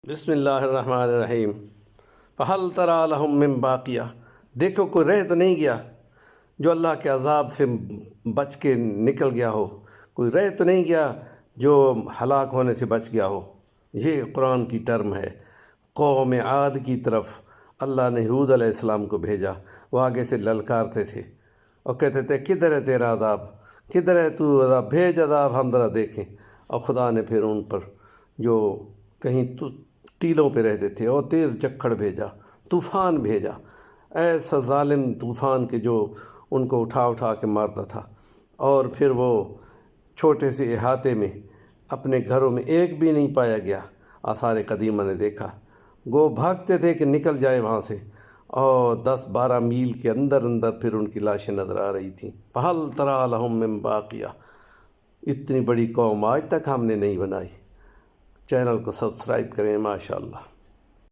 بسم اللہ الرحمن الرحیم۔ فہل تری لہم من باقیہ، دیکھو کوئی رہ تو نہیں گیا جو اللہ کے عذاب سے بچ کے نکل گیا ہو، کوئی رہ تو نہیں گیا جو ہلاک ہونے سے بچ گیا ہو۔ یہ قرآن کی ٹرم ہے۔ قوم عاد کی طرف اللہ نے ہود علیہ السلام کو بھیجا، وہ آگے سے للکارتے تھے اور کہتے تھے کدھر ہے تیرا عذاب، کدھر ہے تو عذاب، بھیج عذاب ہم ذرا دیکھیں۔ اور خدا نے پھر ان پر جو کہیں ٹیلوں پہ رہتے تھے اور تیز جکڑ بھیجا، طوفان بھیجا، ایسا ظالم طوفان کہ جو ان کو اٹھا اٹھا کے مارتا تھا۔ اور پھر وہ چھوٹے سے احاطے میں اپنے گھروں میں ایک بھی نہیں پایا گیا۔ آثار قدیمہ نے دیکھا، وہ بھاگتے تھے کہ نکل جائے وہاں سے، اور 10-12 میل کے اندر اندر پھر ان کی لاشیں نظر آ رہی تھیں۔ فہل تری لہم من باقیہ، اتنی بڑی قوم آج تک ہم نے نہیں بنائی۔ چینل کو سبسکرائب کریں، ماشاءاللہ۔